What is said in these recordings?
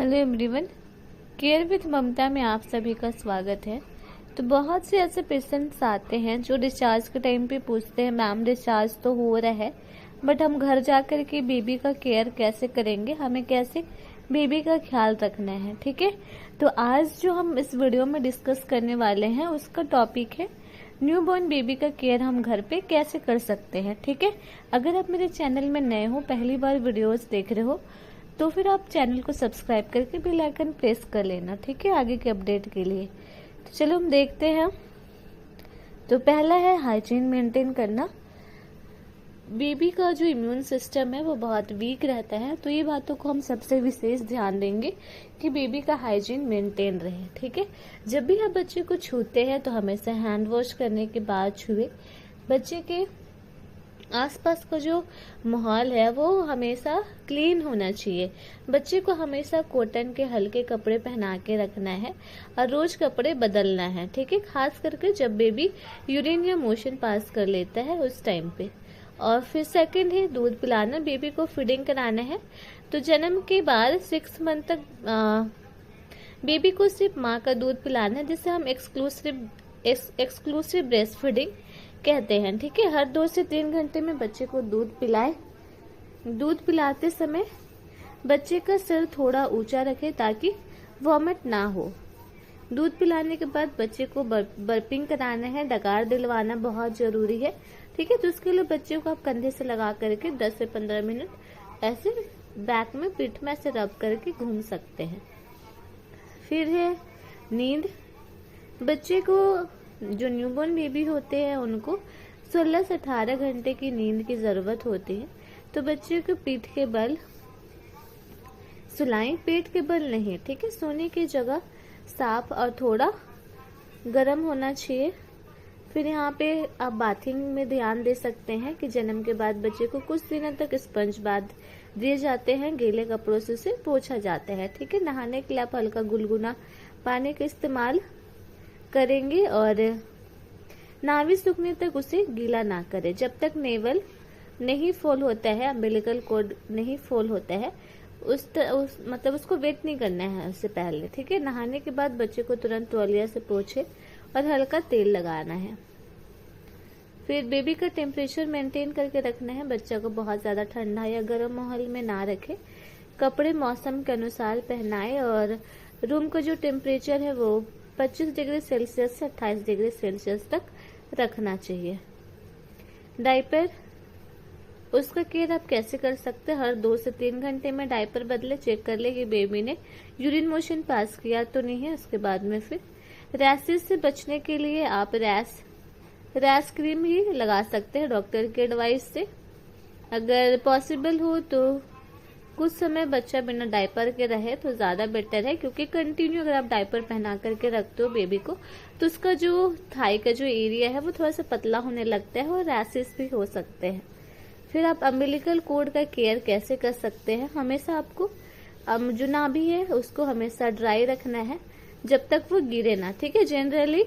Hello everyone, care with ममता में आप सभी का स्वागत है। तो बहुत से ऐसे पेशेंट्स आते हैं जो डिस्चार्ज के टाइम पे पूछते हैं, मैम डिस्चार्ज तो हो रहा है बट हम घर जाकर के बेबी का केयर कैसे करेंगे, हमें कैसे बेबी का ख्याल रखना है। ठीक है, तो आज जो हम इस वीडियो में डिस्कस करने वाले हैं उसका टॉपिक है न्यूबॉर्न बेबी का केयर हम घर पे कैसे कर सकते हैं। ठीक है, अगर आप मेरे चैनल में नए हो, पहली बार वीडियोस देख रहे हो, तो फिर आप चैनल को सब्सक्राइब करके बेल आइकन प्रेस कर लेना। ठीक है, आगे के अपडेट के लिए। तो चलो हम देखते हैं। तो पहला है हाइजीन मेंटेन करना। बेबी का जो इम्यून सिस्टम है वो बहुत वीक रहता है, तो ये बातों को हम सबसे विशेष ध्यान देंगे कि बेबी का हाइजीन मेंटेन रहे। ठीक है, जब भी आप बच्चे को छूते हैं तो हमेशा हैंड वॉश करने के बाद छुए। बच्चे के आसपास का जो माहौल है वो हमेशा क्लीन होना चाहिए। बच्चे को हमेशा कॉटन के हल्के कपड़े पहना के रखना है और रोज कपड़े बदलना है। ठीक है, खास करके जब बेबी यूरिन या मोशन पास कर लेता है उस टाइम पे। और फिर सेकंड है दूध पिलाना। बेबी को फीडिंग कराना है तो जन्म के बाद 6 मंथ तक बेबी को सिर्फ माँ का दूध पिलाना है, जिसे हम एक्सक्लूसिव ब्रेस्ट फीडिंग कहते हैं। ठीक है, हर 2 से 3 घंटे में बच्चे को दूध पिलाएं। दूध पिलाते समय बच्चे का सिर थोड़ा ऊंचा रखें ताकि वॉमिट ना हो। दूध पिलाने के बाद बच्चे को बर्पिंग कराना है, डकार दिलवाना बहुत जरूरी है। ठीक है, तो उसके लिए बच्चे को आप कंधे से लगा करके 10 से 15 मिनट ऐसे बैक में, पीठ में ऐसे रब करके घूम सकते हैं। फिर है नींद। बच्चे को, जो न्यूबॉर्न बेबी होते हैं, उनको 16 से 18 घंटे की नींद की जरूरत होती है। तो बच्चे को पीठ के बल सुलाएं, पेट के बल नहीं। ठीक है, सोने की जगह साफ और थोड़ा गर्म होना चाहिए। फिर यहाँ पे आप बाथिंग में ध्यान दे सकते हैं कि जन्म के बाद बच्चे को कुछ दिनों तक स्पंज बाथ दिए जाते हैं, गीले कपड़ों से उसे पोंछा जाता है। ठीक है, नहाने के लिए आप हल्का गुनगुना पानी का इस्तेमाल करेंगे और नाभि सूखने तक उसे गीला ना करें। जब तक नेवल नहीं फोल होता है, अम्बिलिकल कॉर्ड नहीं फोल होता है, मतलब उसको वेट नहीं करना है उससे पहले। ठीक है, नहाने के बाद बच्चे को तुरंत तौलिया से पोंछे और हल्का तेल लगाना है। फिर बेबी का टेम्परेचर मेंटेन करके रखना है। बच्चा को बहुत ज्यादा ठंडा या गर्म माहौल में ना रखे। कपड़े मौसम के अनुसार पहनाए और रूम का जो टेम्परेचर है वो 25 डिग्री सेल्सियस से 28 डिग्री सेल्सियस तक रखना चाहिए। डायपर, उसका केयर आप कैसे कर सकते हैं? हर 2 से 3 घंटे में डायपर बदले। चेक कर ले कि बेबी ने यूरिन मोशन पास किया तो नहीं है। उसके बाद में फिर रैशेज से बचने के लिए आप रैश क्रीम ही लगा सकते हैं डॉक्टर के एडवाइस से। अगर पॉसिबल हो तो कुछ समय बच्चा बिना डायपर के रहे तो ज्यादा बेटर है, क्योंकि कंटिन्यू अगर आप डायपर पहना करके रखते हो बेबी को तो उसका जो थाई का जो एरिया है वो थोड़ा सा पतला होने लगता है और रैशेस भी हो सकते हैं। फिर आप अम्बिलिकल कॉर्ड का केयर कैसे कर सकते हैं? हमेशा आपको जो नाभि है उसको हमेशा ड्राई रखना है जब तक वो गिरे ना। ठीक है, जनरली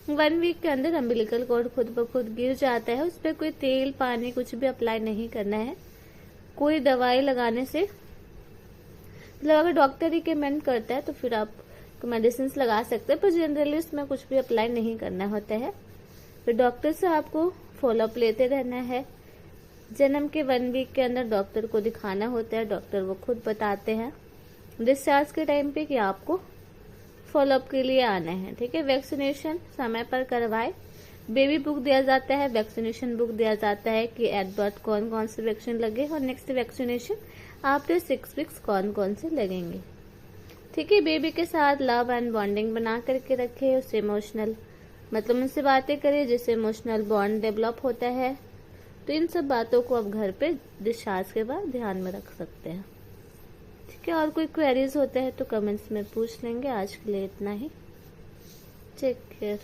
1 वीक के अंदर अम्बिलिकल कॉर्ड खुद ब खुद गिर जाता है। उस पर कोई तेल पानी कुछ भी अप्लाई नहीं करना है। कोई दवाई लगाने से, मतलब अगर डॉक्टर रिकमेंड करता है तो फिर आप मेडिसिन लगा सकते हैं, पर जनरली उसमें कुछ भी अप्लाई नहीं करना होता है। फिर डॉक्टर से आपको फॉलोअप लेते रहना है। जन्म के 1 वीक के अंदर डॉक्टर को दिखाना होता है, डॉक्टर वो खुद बताते हैं डिस्चार्ज के टाइम पे कि आपको फॉलोअप के लिए आना है। ठीक है, वैक्सीनेशन समय पर करवाए। बेबी बुक दिया जाता है, वैक्सीनेशन बुक दिया जाता है कि एट बर्थ कौन कौन से वैक्सीन लगे और नेक्स्ट वैक्सीनेशन आफ्टर 6 वीक्स कौन कौन से लगेंगे। ठीक है, बेबी के साथ लव एंड बॉन्डिंग बना करके रखे। उसे इमोशनल, मतलब उनसे बातें करें जिससे इमोशनल बॉन्ड डेवलप होता है। तो इन सब बातों को आप घर पे डिस्चार्ज के बाद ध्यान में रख सकते हैं। ठीक है, और कोई क्वेरीज होते हैं तो कमेंट्स में पूछ लेंगे। आज के लिए इतना ही। Take care.